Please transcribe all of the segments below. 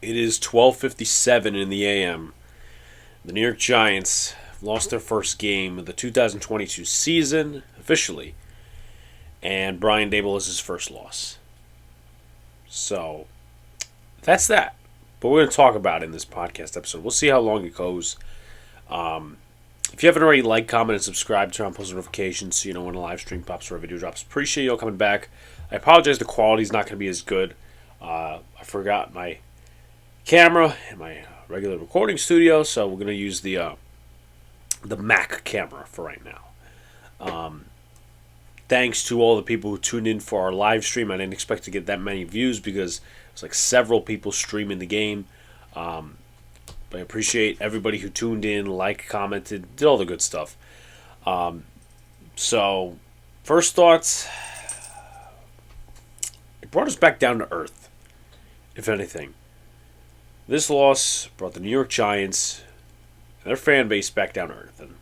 It is 12:57 in the AM. The New York Giants lost their first game of the 2022 season officially, and Brian Daboll is his first loss. So that's that. But we're going to talk about it in this podcast episode. We'll see how long it goes. If you haven't already, like, comment, and subscribe, turn on post notifications so you know when a live stream pops or a video drops. Appreciate you all coming back. I apologize, the quality's not going to be as good. I forgot my camera in my regular recording studio, so we're going to use the Mac camera for right now. Thanks to all the people who tuned in for our live stream. I didn't expect to get that many views because it's like several people streaming the game. I appreciate everybody who tuned in, liked, commented, did all the good stuff. So, first thoughts, it brought us back down to earth, if anything. This loss brought the New York Giants and their fan base back down to earth. And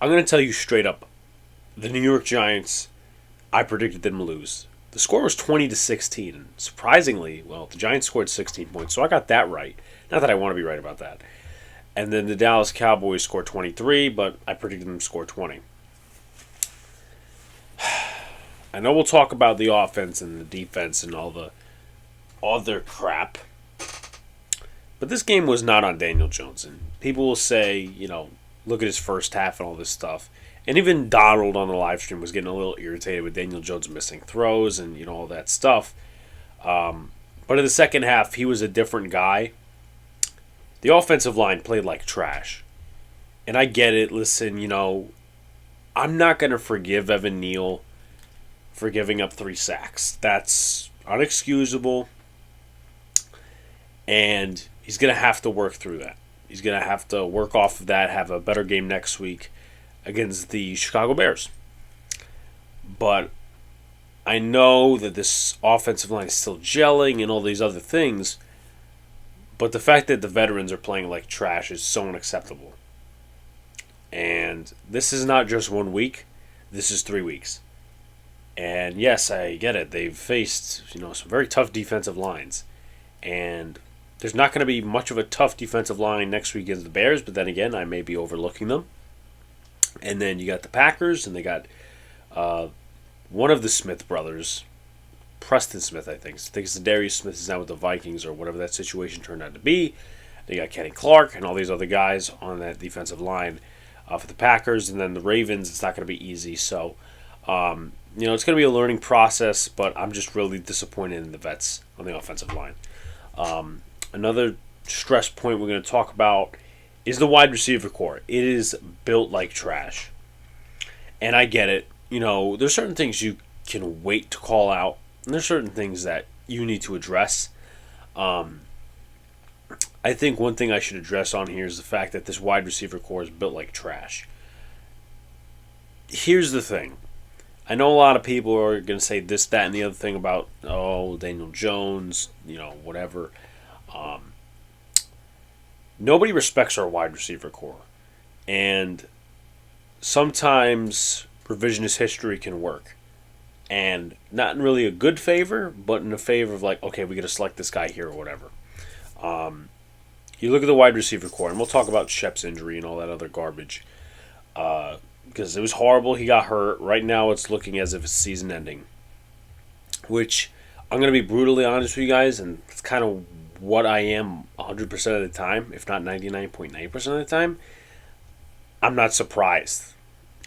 I'm going to tell you straight up, the New York Giants, I predicted them to lose. The score was 20-16, and surprisingly, well, the Giants scored 16 points, so I got that right. Not that I want to be right about that. And then the Dallas Cowboys scored 23, but I predicted them to score 20. I know we'll talk about the offense and the defense and all the other crap, but this game was not on Daniel Jones. And people will say, look at his first half and all this stuff. And even Donald on the live stream was getting a little irritated with Daniel Jones missing throws and all that stuff. But in the second half, he was a different guy. The offensive line played like trash. And I get it. Listen, I'm not going to forgive Evan Neal for giving up 3 sacks. That's unexcusable. And he's going to have to work through that. He's going to have to work off of that, have a better game next week against the Chicago Bears. But I know that this offensive line is still gelling and all these other things, but the fact that the veterans are playing like trash is so unacceptable. And this is not just 1 week, this is 3 weeks. And yes, I get it. They've faced, some very tough defensive lines. And there's not going to be much of a tough defensive line next week against the Bears, but then again, I may be overlooking them. And then you got the Packers, and they got one of the Smith brothers, Preston Smith, I think. I think it's Darius Smith is now with the Vikings or whatever that situation turned out to be. They got Kenny Clark and all these other guys on that defensive line for the Packers. And then the Ravens, it's not going to be easy. So, it's going to be a learning process, but I'm just really disappointed in the vets on the offensive line. Another stress point we're going to talk about is the wide receiver core. It is built like trash. And I get it. There's certain things you can wait to call out, and there's certain things that you need to address. I think one thing I should address on here is the fact that this wide receiver core is built like trash. Here's the thing. I know a lot of people are going to say this, that, and the other thing about, Daniel Jones, whatever. Nobody respects our wide receiver core. And sometimes revisionist history can work. And not in really a good favor, but in a favor of like, okay, we got to select this guy here or whatever. You look at the wide receiver core, and we'll talk about Shep's injury and all that other garbage. Because it was horrible. He got hurt. Right now it's looking as if it's season ending. Which, I'm going to be brutally honest with you guys, and it's kind of what I am 100% of the time, if not 99.9% of the time. I'm not surprised.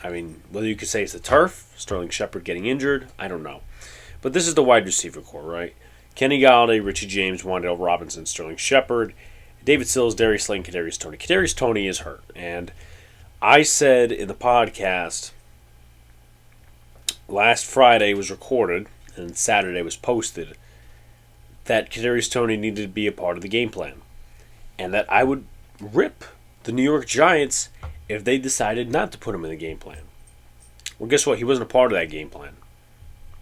I mean, whether you could say it's the turf, Sterling Shepard getting injured, I don't know. But this is the wide receiver core, right? Kenny Galladay, Richie James, Wan'Dale Robinson, Sterling Shepard, David Sills, Darius Slay, and Kadarius Toney. Kadarius Toney is hurt. And I said in the podcast, last Friday was recorded, and Saturday was posted, that Kadarius Toney needed to be a part of the game plan. And that I would rip the New York Giants if they decided not to put him in the game plan. Well, guess what? He wasn't a part of that game plan.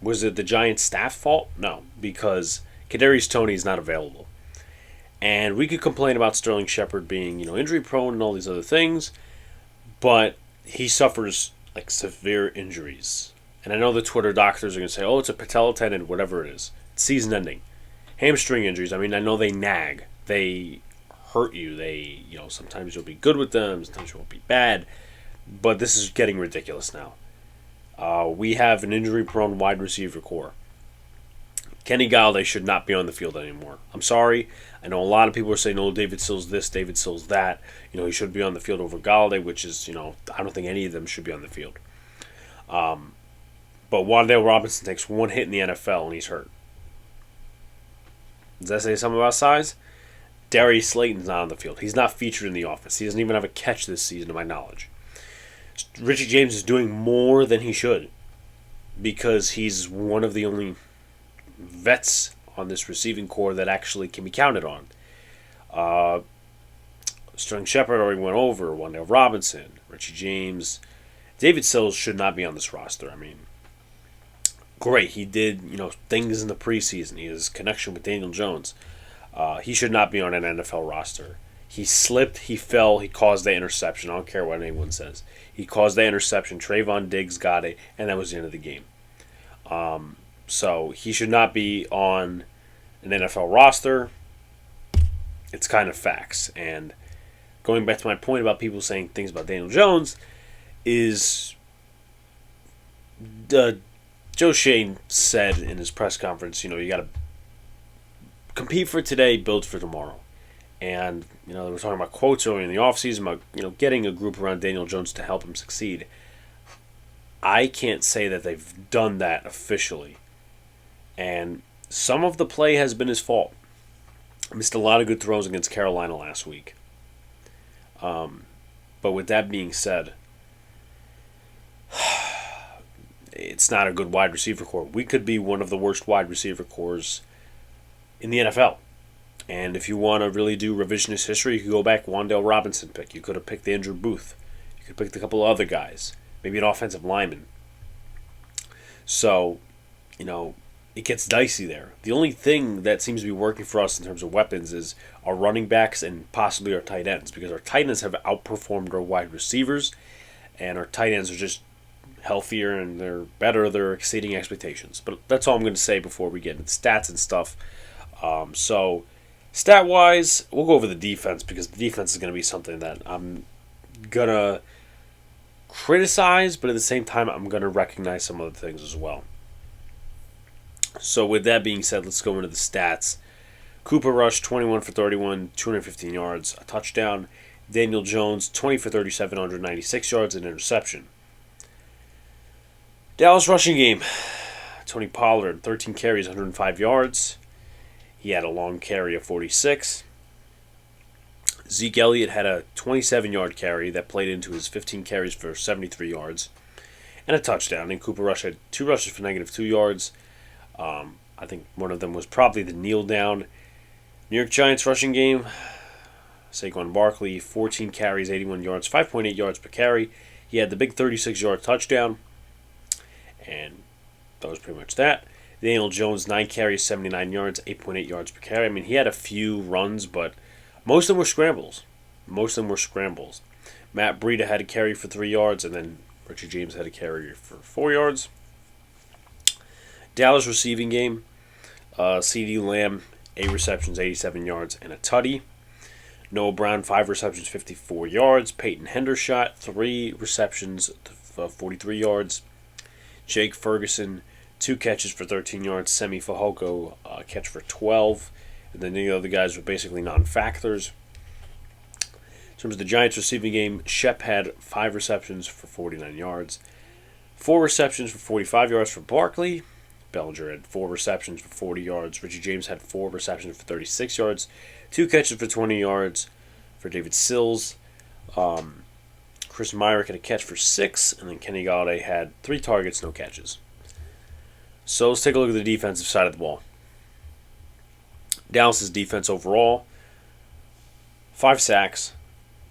Was it the Giants' staff fault? No, because Kadarius Toney is not available. And we could complain about Sterling Shepard being, injury prone and all these other things, but he suffers like severe injuries. And I know the Twitter doctors are going to say, it's a patella tendon, whatever it is. It's season ending. Hamstring injuries, I know they nag. They hurt you. Sometimes you'll be good with them, sometimes you won't be bad. But this is getting ridiculous now. We have an injury-prone wide receiver core. Kenny Galladay should not be on the field anymore. I'm sorry. I know a lot of people are saying, "Oh, David Sills this, David Sills that." He should be on the field over Galladay, which is, I don't think any of them should be on the field. But Wan'Dale Robinson takes one hit in the NFL and he's hurt. Does that say something about size? Darius Slayton's not on the field. He's not featured in the offense. He doesn't even have a catch this season, to my knowledge. Richie James is doing more than he should because he's one of the only vets on this receiving core that actually can be counted on. Sterling Shepard already went over. Wan'Dale Robinson, Richie James. David Sills should not be on this roster. I mean, great. He did, things in the preseason. He has connection with Daniel Jones. He should not be on an NFL roster. He slipped, he fell, he caused the interception. I don't care what anyone says. He caused the interception. Trayvon Diggs got it, and that was the end of the game. So he should not be on an NFL roster. It's kind of facts. And going back to my point about people saying things about Daniel Jones is Joe Shane said in his press conference, you got to compete for today, build for tomorrow. And, they were talking about quotes earlier in the offseason about, getting a group around Daniel Jones to help him succeed. I can't say that they've done that officially. And some of the play has been his fault. Missed a lot of good throws against Carolina last week. But with that being said, it's not a good wide receiver core. We could be one of the worst wide receiver cores in the NFL. And if you want to really do revisionist history, you could go back Wan'Dale Robinson pick. You could have picked Andrew Booth. You could have picked a couple of other guys. Maybe an offensive lineman. So, it gets dicey there. The only thing that seems to be working for us in terms of weapons is our running backs and possibly our tight ends. Because our tight ends have outperformed our wide receivers. And our tight ends are just healthier and they're better. They're exceeding expectations. But that's all I'm going to say before we get into stats and stuff. So, stat-wise, we'll go over the defense because the defense is going to be something that I'm going to criticize, but at the same time, I'm going to recognize some other things as well. So with that being said, let's go into the stats. Cooper Rush, 21 for 31, 215 yards, a touchdown. Daniel Jones, 20 for 37, 196 yards, an interception. Dallas rushing game. Tony Pollard, 13 carries, 105 yards. He had a long carry of 46. Zeke Elliott had a 27-yard carry that played into his 15 carries for 73 yards and a touchdown. And Cooper Rush had 2 rushes for -2 yards. I think one of them was probably the kneel down. New York Giants rushing game. Saquon Barkley, 14 carries, 81 yards, 5.8 yards per carry. He had the big 36-yard touchdown. And that was pretty much that. Daniel Jones, 9 carries, 79 yards, 8.8 yards per carry. I mean, he had a few runs, but most of them were scrambles. Matt Breida had a carry for 3 yards, and then Richie James had a carry for 4 yards. Dallas receiving game. CeeDee Lamb, 8 receptions, 87 yards, and a tutty. Noah Brown, 5 receptions, 54 yards. Peyton Hendershot, 3 receptions, 43 yards. Jake Ferguson, 2 catches for 13 yards. Semi Fehoko, catch for 12. And then the other guys were basically non-factors. In terms of the Giants receiving game, Shep had 5 receptions for 49 yards. 4 receptions for 45 yards for Barkley. Bellinger had 4 receptions for 40 yards. Richie James had 4 receptions for 36 yards. 2 catches for 20 yards for David Sills. Chris Myrick had a catch for 6. And then Kenny Galladay had 3 targets, no catches. So let's take a look at the defensive side of the ball. Dallas' defense overall, 5 sacks,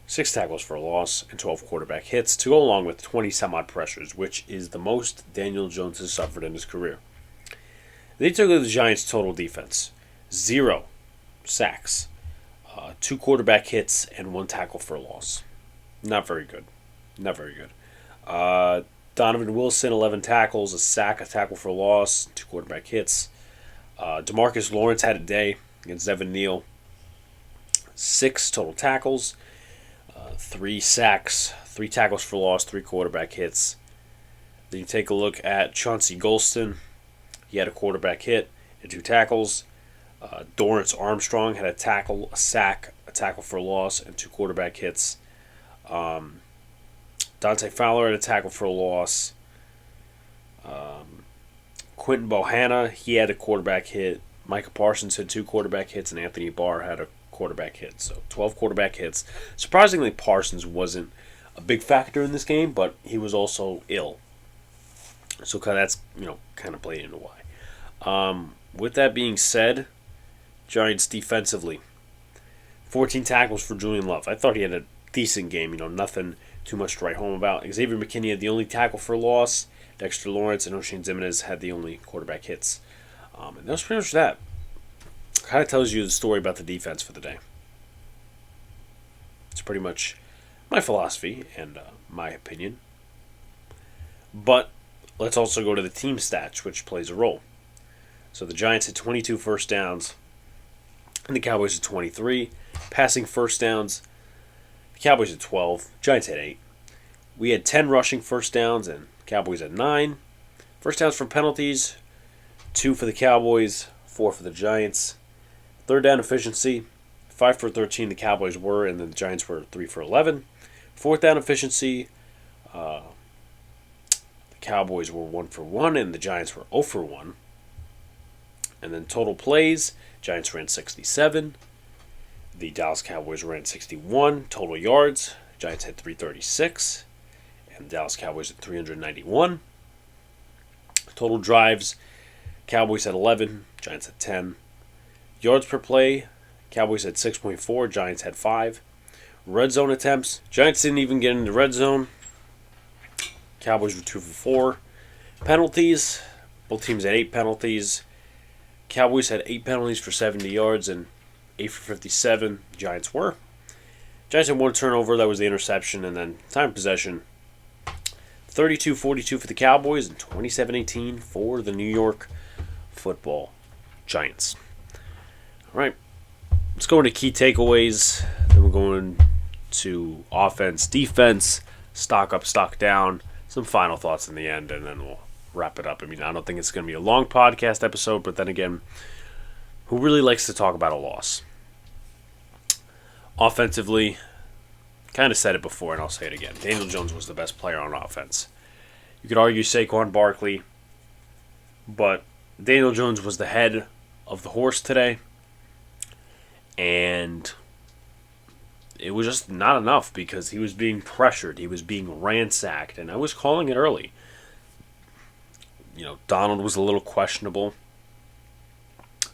6 tackles for a loss, and 12 quarterback hits to go along with 20 some-odd pressures, which is the most Daniel Jones has suffered in his career. They took a look at the Giants' total defense. 0 sacks, 2 quarterback hits, and 1 tackle for a loss. Not very good. Donovan Wilson, 11 tackles, a sack, a tackle for a loss, 2 quarterback hits. DeMarcus Lawrence had a day against Evan Neal. 6 total tackles, 3 sacks, 3 tackles for loss, 3 quarterback hits. Then you take a look at Chauncey Golston. He had a quarterback hit and 2 tackles. Dorrance Armstrong had a tackle, a sack, a tackle for loss, and 2 quarterback hits. Dante Fowler had a tackle for a loss. Quentin Bohanna, he had a quarterback hit. Micah Parsons had 2 quarterback hits, and Anthony Barr had a quarterback hit. So 12 quarterback hits. Surprisingly, Parsons wasn't a big factor in this game, but he was also ill. So that's, kind of played into why. With that being said, Giants defensively, 14 tackles for Julian Love. I thought he had a decent game, nothing too much to write home about. Xavier McKinney had the only tackle for loss. Dexter Lawrence and O'Shane Zimenez had the only quarterback hits. And that was pretty much that. Kind of tells you the story about the defense for the day. It's pretty much my philosophy and my opinion. But let's also go to the team stats, which plays a role. So the Giants had 22 first downs, and the Cowboys had 23. Passing first downs, the Cowboys had 12. Giants had 8. We had 10 rushing first downs, and Cowboys had 9. First downs from penalties, 2 for the Cowboys, 4 for the Giants. Third down efficiency, 5 for 13 the Cowboys were, and then the Giants were 3 for 11. Fourth down efficiency, the Cowboys were 1 for 1, and the Giants were 0 for 1. And then total plays, Giants ran 67. The Dallas Cowboys ran 61. Total yards, Giants had 336. And the Dallas Cowboys had 391. Total drives, Cowboys had 11. Giants had 10. Yards per play, Cowboys had 6.4. Giants had 5. Red zone attempts, Giants didn't even get into red zone. Cowboys were 2 for 4. Penalties, both teams had 8 penalties. Cowboys had 8 penalties for 70 yards and 8 for 57. Giants were. Giants had 1 turnover, that was the interception, and then time of possession, 32-42 for the Cowboys and 27-18 for the New York Football Giants. All right, let's go into key takeaways. Then we're going to offense, defense, stock up, stock down, some final thoughts in the end, and then we'll wrap it up. I don't think it's going to be a long podcast episode, but then again, who really likes to talk about a loss? Offensively, kind of said it before, and I'll say it again. Daniel Jones was the best player on offense. You could argue Saquon Barkley, but Daniel Jones was the head of the horse today, and it was just not enough because he was being pressured. He was being ransacked, and I was calling it early. Donald was a little questionable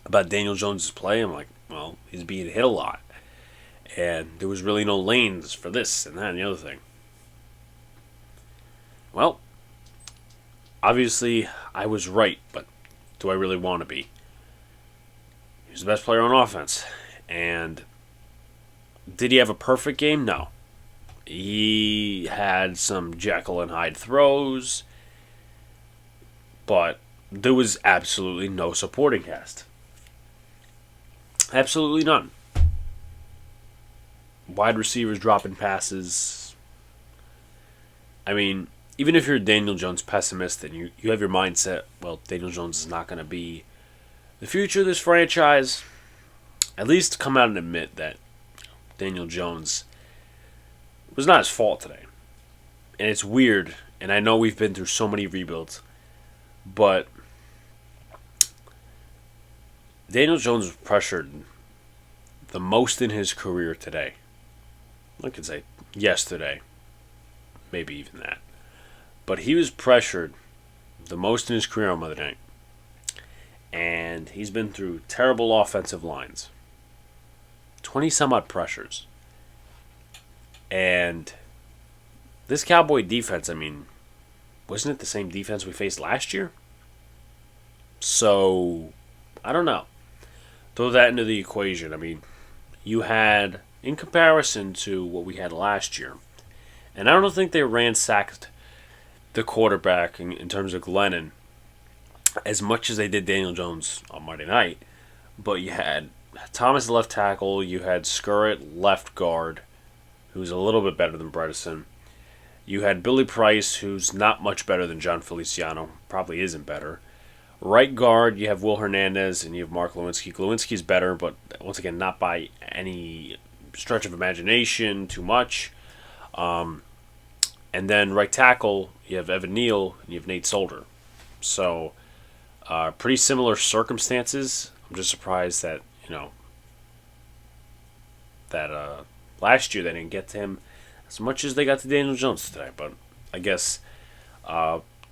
about Daniel Jones' play. I'm like, well, he's being hit a lot. And there was really no lanes for this and that and the other thing. Well, obviously, I was right, but do I really want to be? He was the best player on offense. And did he have a perfect game? No. He had some Jekyll and Hyde throws, but there was absolutely no supporting cast. Absolutely none. Wide receivers dropping passes. Even if you're a Daniel Jones pessimist and you have your mindset, well, Daniel Jones is not going to be the future of this franchise, at least come out and admit that Daniel Jones was not his fault today. And it's weird, and I know we've been through so many rebuilds, but Daniel Jones was pressured the most in his career today. I could say yesterday, maybe even that. But he was pressured the most in his career on Monday night. And he's been through terrible offensive lines. 20-some-odd pressures. And this Cowboy defense, wasn't it the same defense we faced last year? So, I don't know. Throw that into the equation. You had, in comparison to what we had last year, and I don't think they ransacked the quarterback in terms of Glennon as much as they did Daniel Jones on Monday night, but you had Thomas left tackle. You had Skurrit left guard, who's a little bit better than Bredesen. You had Billy Price, who's not much better than John Feliciano. Probably isn't better. Right guard, you have Will Hernandez and you have Mark Lewinsky. Lewinsky's better, but once again, not by any stretch of imagination, too much. And then right tackle, you have Evan Neal and you have Nate Solder. So, pretty similar circumstances. I'm just surprised that, last year they didn't get to him as much as they got to Daniel Jones today. But I guess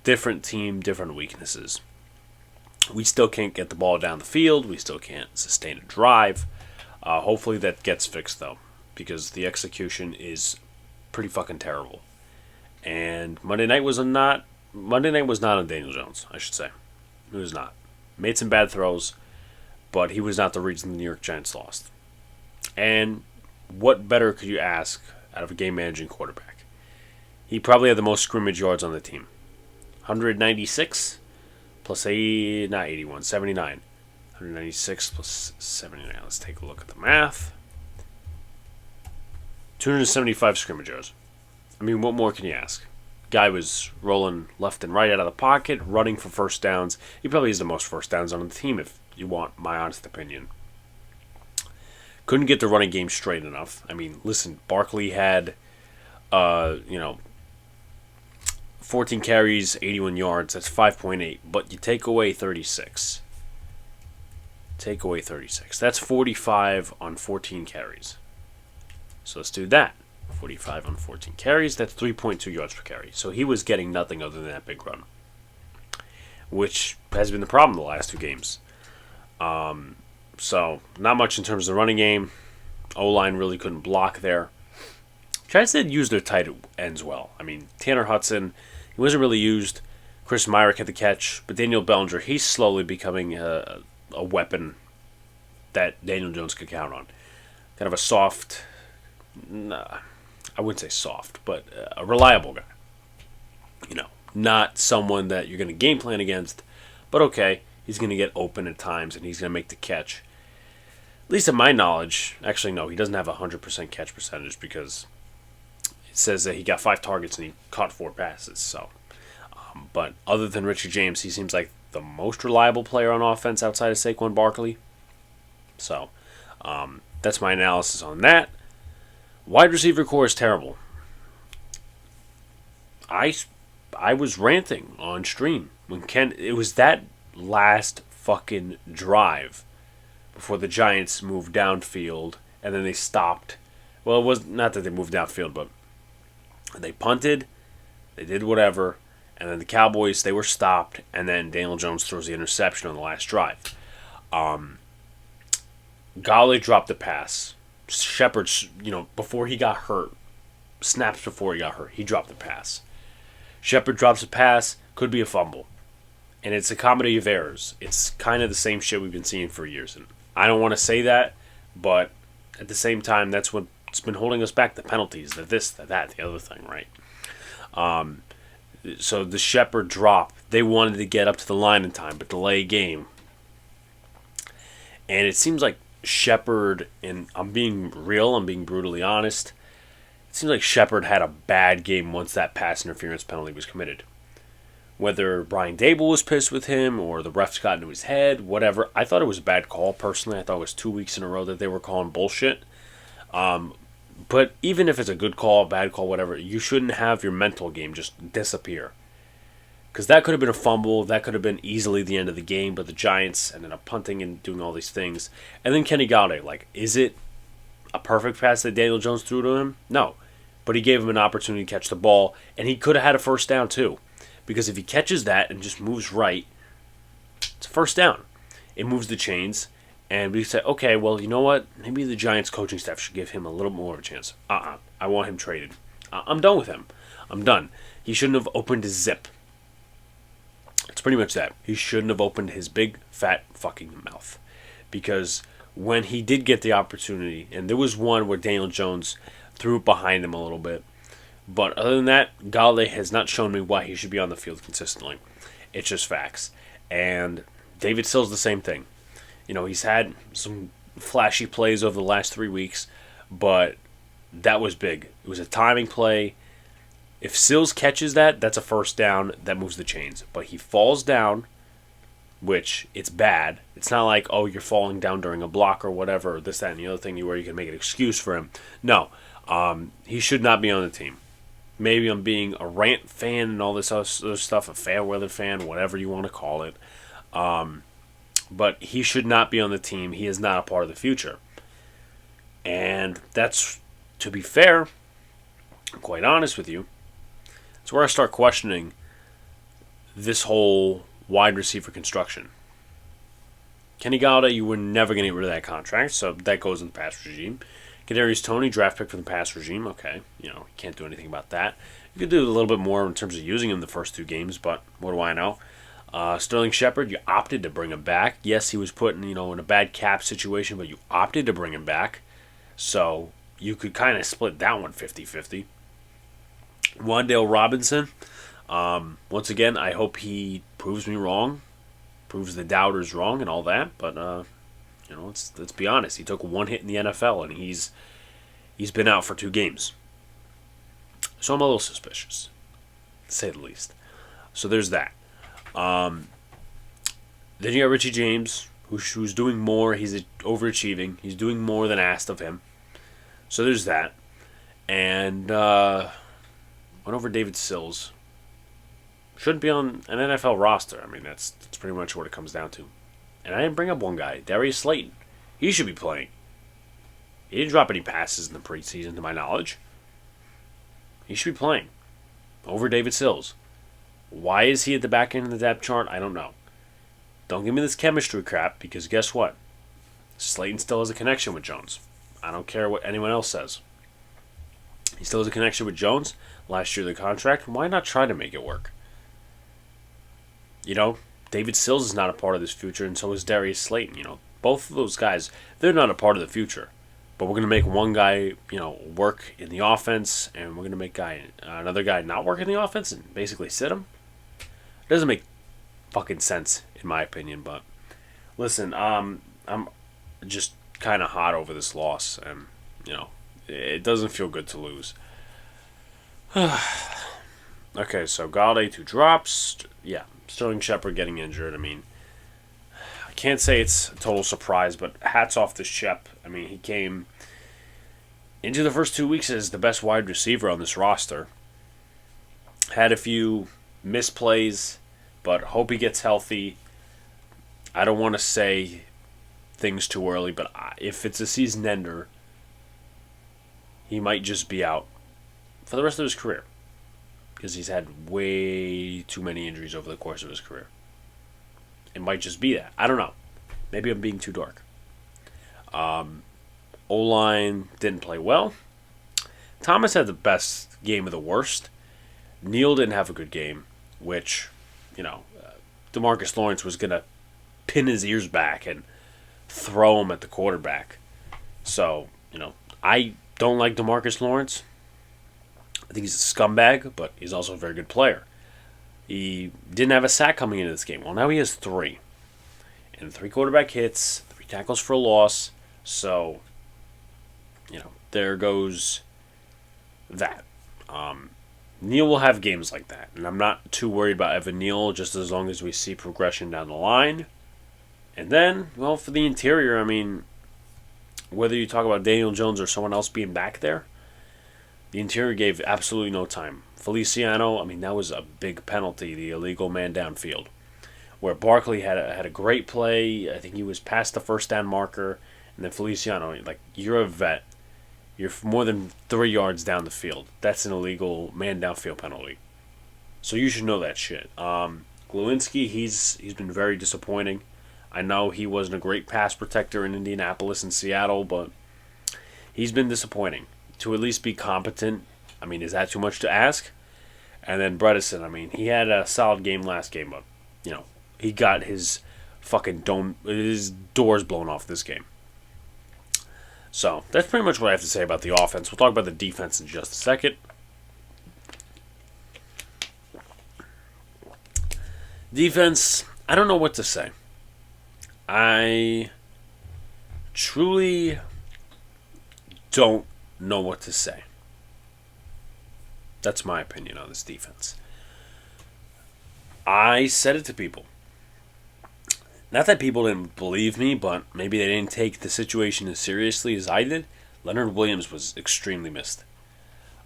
different team, different weaknesses. We still can't get the ball down the field. We still can't sustain a drive. Hopefully that gets fixed, though, because the execution is pretty fucking terrible. And Monday night was not on Daniel Jones, I should say. It was not. Made some bad throws, but he was not the reason the New York Giants lost. And what better could you ask out of a game-managing quarterback? He probably had the most scrimmage yards on the team. 196 plus 79. 196 plus 79. Let's take a look at the math. 275 scrimmage yards. I mean, what more can you ask? Guy was rolling left and right out of the pocket, running for first downs. He probably has the most first downs on the team, if you want my honest opinion. Couldn't get the running game straight enough. I mean, listen, Barkley had, 14 carries, 81 yards. That's 5.8. But you take away 36. That's 45 on 14 carries. So let's do that. 45 on 14 carries. That's 3.2 yards per carry. So he was getting nothing other than that big run, which has been the problem the last two games. So not much in terms of the running game. O-line really couldn't block there. Giants did use their tight ends well. I mean, Tanner Hudson, he wasn't really used. Chris Myrick had the catch, but Daniel Bellinger, he's slowly becoming a weapon that Daniel Jones could count on. Kind of a soft, I wouldn't say soft, but a reliable guy. Not someone that you're going to game plan against, but okay, he's going to get open at times and he's going to make the catch. At least in my knowledge, actually no, he doesn't have a 100% catch percentage because it says that he got 5 targets and he caught 4 passes. So, but other than Richie James, he seems like the most reliable player on offense outside of Saquon Barkley. So, that's my analysis on that. Wide receiver core is terrible. I was ranting on stream when it was that last fucking drive before the Giants moved downfield and then they stopped. Well, it was not that they moved downfield, but they punted, they did whatever, and then the Cowboys, they were stopped, and then Daniel Jones throws the interception on the last drive. Galle dropped the pass. Shepard, before he got hurt, snaps before he got hurt, he dropped the pass. Shepard drops a pass, could be a fumble. And it's a comedy of errors. It's kind of the same shit we've been seeing for years. And I don't want to say that, but at the same time, that's what's been holding us back, the penalties, the this, the that, the other thing, right? So the Shepard drop, they wanted to get up to the line in time, but delay game. And it seems like Shepard, and I'm being real, I'm being brutally honest, it seems like Shepard had a bad game once that pass interference penalty was committed. Whether Brian Dable was pissed with him or the refs got into his head, whatever, I thought it was a bad call personally. I thought it was 2 weeks in a row that they were calling bullshit. But even if it's a good call, bad call, whatever, you shouldn't have your mental game just disappear. Because that could have been a fumble. That could have been easily the end of the game. But the Giants ended up punting and doing all these things. And then Kenny Galladay, is it a perfect pass that Daniel Jones threw to him? No. But he gave him an opportunity to catch the ball. And he could have had a first down too. Because if he catches that and just moves right, it's a first down. It moves the chains. And we say, okay, well, you know what? Maybe the Giants coaching staff should give him a little more of a chance. I want him traded. I'm done with him. I'm done. He shouldn't have opened his zip. It's pretty much that. He shouldn't have opened his big, fat fucking mouth. Because when he did get the opportunity, and there was one where Daniel Jones threw it behind him a little bit. But other than that, Galladay has not shown me why he should be on the field consistently. It's just facts. And David Sill's the same thing. He's had some flashy plays over the last 3 weeks, but that was big. It was a timing play. If Sills catches that, that's a first down. That moves the chains. But he falls down, which it's bad. It's not like, oh, you're falling down during a block or whatever, or this, that, and the other thing where you can make an excuse for him. No, he should not be on the team. Maybe I'm being a rant fan and all this other stuff, a fair weather fan, whatever you want to call it. But he should not be on the team. He is not a part of the future. And that's, to be fair, I'm quite honest with you, it's where I start questioning this whole wide receiver construction. Kenny Galladay, you were never going to get rid of that contract, so that goes in the pass regime. Kadarius Toney, draft pick from the pass regime, okay. You can't do anything about that. You could do a little bit more in terms of using him the first 2 games, but what do I know? Sterling Shepard, you opted to bring him back. Yes, he was put in a bad cap situation, but you opted to bring him back. So you could kind of split that one 50-50. Wan'Dale Robinson, once again, I hope he proves me wrong, proves the doubters wrong and all that. But let's be honest. He took 1 hit in the NFL, and he's been out for 2 games. So I'm a little suspicious, to say the least. So there's that. Then you got Richie James, who's doing more. He's overachieving. He's doing more than asked of him. So there's that. And went over David Sills. Shouldn't be on an NFL roster. I mean, that's pretty much what it comes down to. And I didn't bring up one guy, Darius Slayton. He should be playing. He didn't drop any passes in the preseason, to my knowledge. He should be playing over David Sills. Why is he at the back end of the depth chart? I don't know. Don't give me this chemistry crap, because guess what? Slayton still has a connection with Jones. I don't care what anyone else says. He still has a connection with Jones. Last year of the contract. Why not try to make it work? David Sills is not a part of this future, and so is Darius Slayton. Both of those guys, they're not a part of the future. But we're going to make one guy, work in the offense, and we're going to make another guy not work in the offense and basically sit him. It doesn't make fucking sense, in my opinion. But listen, I'm just kind of hot over this loss, and it doesn't feel good to lose. Okay, so Galladay 2 drops. Yeah, Sterling Shepard getting injured. I mean, I can't say it's a total surprise, but hats off to Shep. I mean, he came into the first 2 weeks as the best wide receiver on this roster. Had a few misplays, but hope he gets healthy. I don't want to say things too early, but if it's a season ender, he might just be out for the rest of his career, because he's had way too many injuries over the course of his career. It might just be that. I don't know. Maybe I'm being too dark. O-line didn't play well. Thomas had the best game of the worst. Neal didn't have a good game, which, DeMarcus Lawrence was going to pin his ears back and throw him at the quarterback. So, I don't like DeMarcus Lawrence. I think he's a scumbag, but he's also a very good player. He didn't have a sack coming into this game. Well, now he has 3. And 3 quarterback hits, 3 tackles for a loss. So, there goes that. Neal will have games like that. And I'm not too worried about Evan Neal, just as long as we see progression down the line. And then, well, for the interior, I mean, whether you talk about Daniel Jones or someone else being back there, the interior gave absolutely no time. Feliciano, I mean, that was a big penalty, the illegal man downfield, where Barkley had a great play. I think he was past the first down marker, and then Feliciano, you're a vet. You're more than 3 yards down the field. That's an illegal man downfield penalty. So you should know that shit. Glowinski, he's been very disappointing. I know he wasn't a great pass protector in Indianapolis and Seattle, but he's been disappointing. To at least be competent, I mean, is that too much to ask? And then Bredesen, I mean, he had a solid game last game, but, he got his his doors blown off this game. So, that's pretty much what I have to say about the offense. We'll talk about the defense in just a second. Defense, I don't know what to say. I truly don't know what to say. That's my opinion on this defense. I said it to people. Not that people didn't believe me, but maybe they didn't take the situation as seriously as I did. Leonard Williams was extremely missed.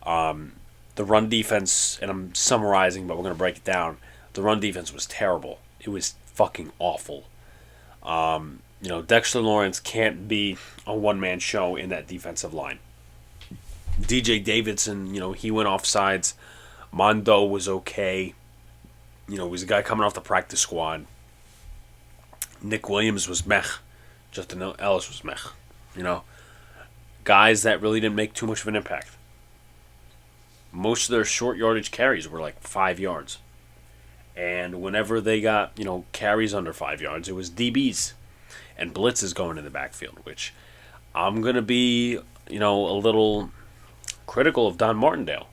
The run defense, and I'm summarizing, but we're going to break it down. The run defense was terrible. It was fucking awful. Dexter Lawrence can't be a one-man show in that defensive line. DJ Davidson, he went off sides. Mondo was okay. He was a guy coming off the practice squad. Nick Williams was meh. Justin Ellis was meh. Guys that really didn't make too much of an impact. Most of their short yardage carries were like 5 yards. And whenever they got, carries under 5 yards, it was DBs and blitzes going in the backfield, which I'm going to be, a little critical of Don Martindale.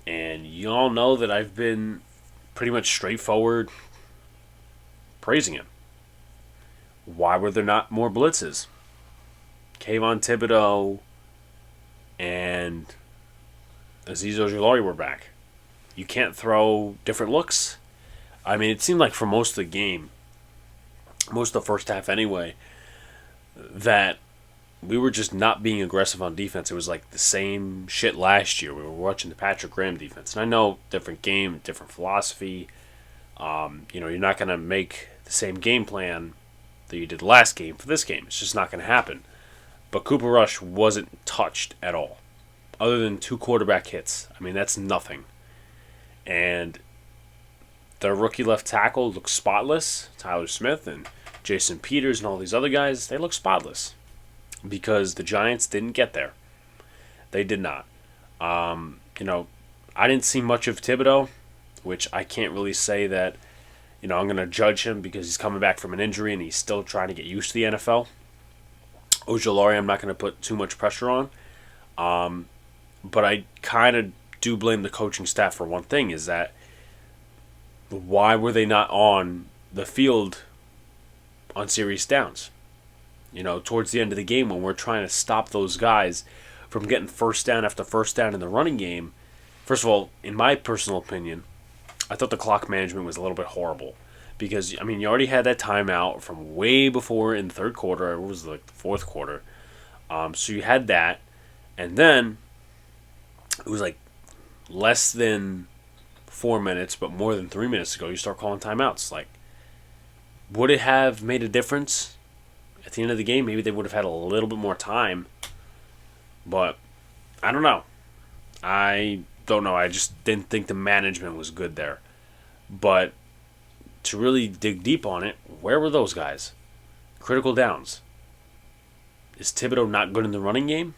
And you all know that I've been pretty much straightforward praising him. Why were there not more blitzes? Kayvon Thibodeau and Azeez Ojulari were back. You can't throw different looks. I mean, it seemed like for most of the game, most of the first half anyway, that we were just not being aggressive on defense. It was like the same shit last year. We were watching the Patrick Graham defense. And I know, different game, different philosophy. You're not going to make the same game plan that you did last game for this game. It's just not going to happen. But Cooper Rush wasn't touched at all. Other than 2 quarterback hits. I mean, that's nothing. And their rookie left tackle looks spotless. Tyler Smith and Jason Peters and all these other guys, they look spotless. Because the Giants didn't get there. They did not. I didn't see much of Thibodeau, which I can't really say that, I'm going to judge him because he's coming back from an injury and he's still trying to get used to the NFL. Ojulari, I'm not going to put too much pressure on. But I kind of do blame the coaching staff for one thing, is that why were they not on the field on serious downs? Towards the end of the game when we're trying to stop those guys from getting first down after first down in the running game. First of all, in my personal opinion, I thought the clock management was a little bit horrible. Because, you already had that timeout from way before in the third quarter. It was like the fourth quarter. So you had that. And then it was like less than 4 minutes, but more than 3 minutes ago, you start calling timeouts. Like, would it have made a difference at the end of the game? Maybe they would have had a little bit more time. But I don't know. I don't know. I just didn't think the management was good there. But to really dig deep on it, where were those guys? Critical downs. Is Thibodeau not good in the running game?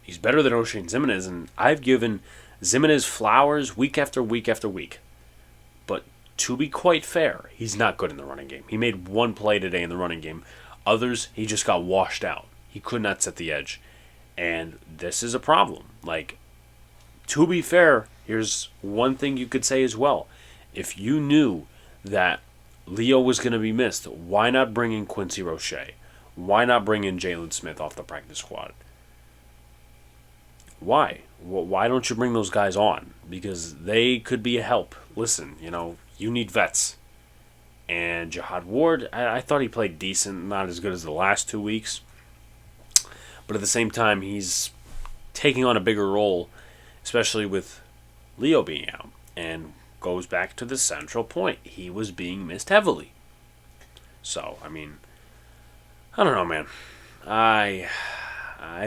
He's better than O'Shane Ximines, and I've given Ximines flowers week after week after week. But to be quite fair, he's not good in the running game. He made one play today in the running game. Others, he just got washed out. He could not set the edge. And this is a problem. Like, to be fair, here's one thing you could say as well. If you knew that Leo was going to be missed, why not bring in Quincy Roche? Why not bring in Jalen Smith off the practice squad? Why? Why don't you bring those guys on? Because they could be a help. Listen, you need vets. And Jihad Ward, I thought he played decent, not as good as the last 2 weeks. But at the same time, he's taking on a bigger role, especially with Leo being out. And goes back to the central point. He was being missed heavily. So, I don't know, man. I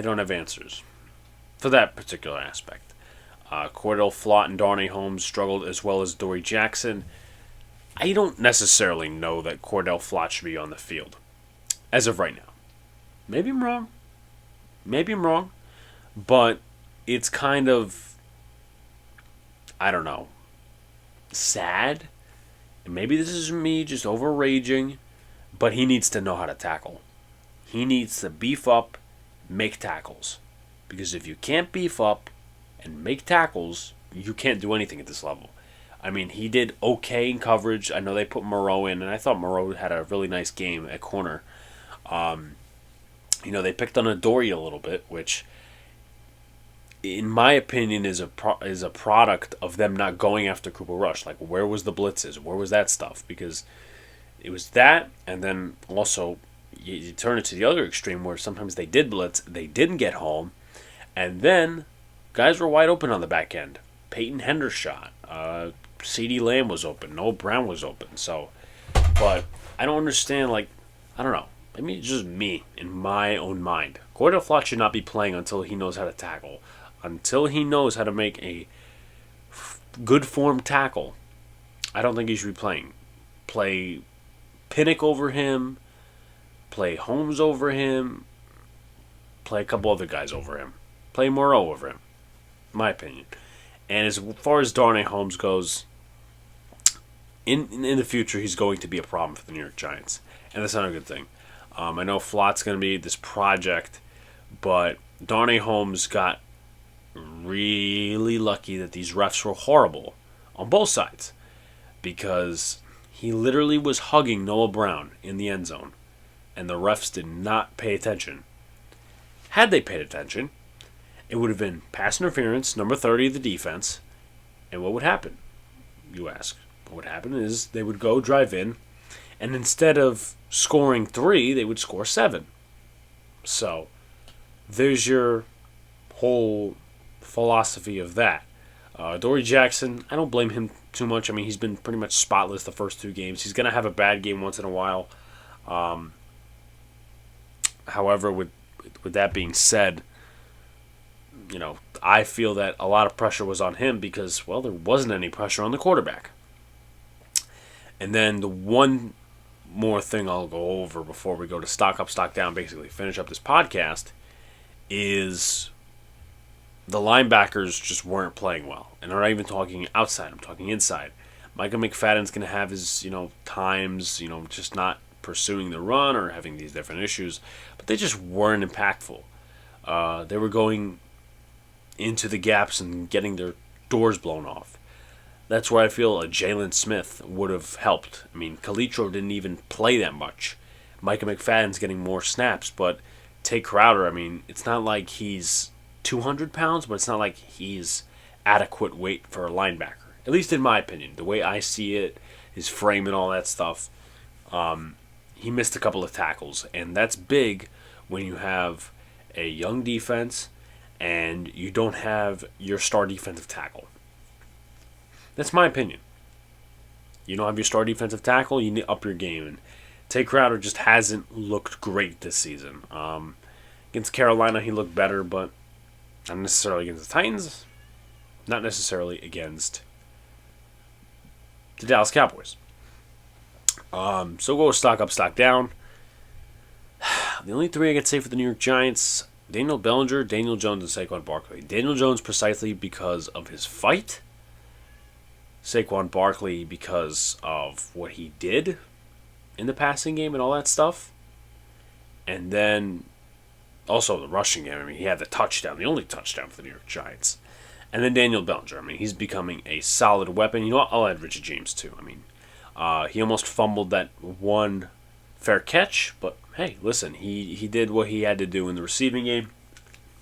don't have answers for that particular aspect. Cordell Flott and Darnay Holmes struggled as well as Dory Jackson. I don't necessarily know that Cordell Flott should be on the field as of right now. Maybe I'm wrong. But it's kind of, I don't know, sad. And maybe this is me just overraging, but he needs to know how to tackle. He needs to beef up, make tackles. Because if you can't beef up and make tackles, you can't do anything at this level. He did okay in coverage. I know they put Moreau in, and I thought Moreau had a really nice game at corner. They picked on Adoree a little bit, which, in my opinion, is a product of them not going after Cooper Rush. Like, where was the blitzes? Where was that stuff? Because it was that, and then also you turn it to the other extreme where sometimes they did blitz, they didn't get home, and then guys were wide open on the back end. Peyton Hendershot, CeeDee Lamb was open, Noah Brown was open. So, but I don't understand. Like, I don't know. Maybe it's just me in my own mind. Cordell Flott should not be playing until he knows how to tackle, until he knows how to make a good form tackle. I don't think he should be playing. Play Pinnock over him, play Holmes over him, play a couple other guys over him, play Moreau over him, my opinion. And as far as Darnay Holmes goes, in the future he's going to be a problem for the New York Giants, and that's not a good thing. I know Flott's going to be this project, but Darnay Holmes got really lucky that these refs were horrible on both sides, because he literally was hugging Noah Brown in the end zone, and the refs did not pay attention. Had they paid attention, it would have been pass interference, number 30 of the defense, and what would happen, you ask? What would happen is they would go drive in, and instead of scoring 3, they would score 7. So, there's your whole philosophy of that. Dory Jackson, I don't blame him too much. I mean, he's been pretty much spotless the first 2 games. He's going to have a bad game once in a while. However, with that being said, I feel that a lot of pressure was on him because, well, there wasn't any pressure on the quarterback. And then the one more thing I'll go over before we go to stock up, stock down, basically finish up this podcast, is the linebackers just weren't playing well. And I'm not even talking outside, I'm talking inside. Micah McFadden's going to have his, times, just not pursuing the run or having these different issues. But they just weren't impactful. They were going into the gaps and getting their doors blown off. That's where I feel a Jalen Smith would have helped. I mean, Calitro didn't even play that much. Micah McFadden's getting more snaps, but Tay Crowder, I mean, it's not like he's 200 pounds, but it's not like he's adequate weight for a linebacker. At least in my opinion. The way I see it, his frame and all that stuff, he missed a couple of tackles. And that's big when you have a young defense and you don't have your star defensive tackle. That's my opinion. You don't have your star defensive tackle, you need to up your game. And Tay Crowder just hasn't looked great this season. Against Carolina, he looked better, but not necessarily against the Titans. Not necessarily against the Dallas Cowboys. So go stock up, stock down. The only 3 I could say for the New York Giants, Daniel Bellinger, Daniel Jones, and Saquon Barkley. Daniel Jones precisely because of his fight. Saquon Barkley because of what he did in the passing game and all that stuff. And then also the rushing game. I mean, he had the touchdown, the only touchdown for the New York Giants. And then Daniel Bellinger. I mean, he's becoming a solid weapon. You know what? I'll add Richard James too. I mean, he almost fumbled that one fair catch. But hey, listen, he did what he had to do in the receiving game.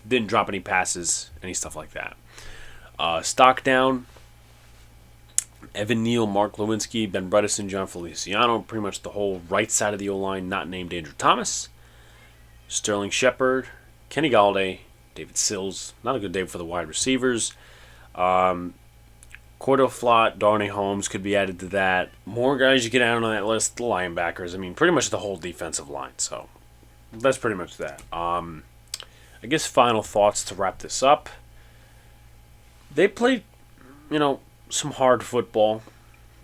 Didn't drop any passes, any stuff like that. Stock down. Evan Neal, Mark Lewinsky, Ben Bredesen, John Feliciano, pretty much the whole right side of the O-line, not named Andrew Thomas. Sterling Shepard, Kenny Galladay, David Sills. Not a good day for the wide receivers. Cordell Flott, Darnay Holmes could be added to that. More guys you get out on that list, the linebackers. I mean, pretty much the whole defensive line. So that's pretty much that. I guess final thoughts to wrap this up. They played, some hard football.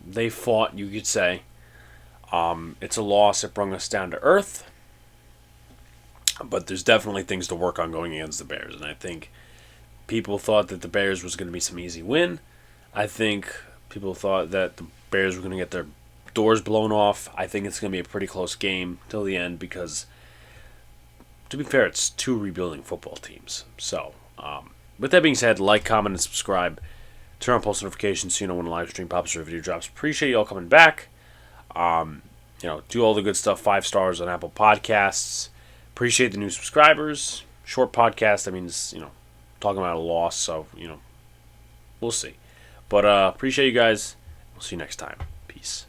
They fought, you could say. It's a loss. It brought us down to earth. But there's definitely things to work on going against the Bears. And I think people thought that the Bears was going to be some easy win. I think people thought that the Bears were going to get their doors blown off. I think it's going to be a pretty close game till the end because, to be fair, it's 2 rebuilding football teams. So, with that being said, like, comment, and subscribe. Turn on post notifications so you know when a live stream pops or a video drops. Appreciate you all coming back. Do all the good stuff. 5 stars on Apple Podcasts. Appreciate the new subscribers. Short podcast. That means, talking about a loss. So, we'll see. But appreciate you guys. We'll see you next time. Peace.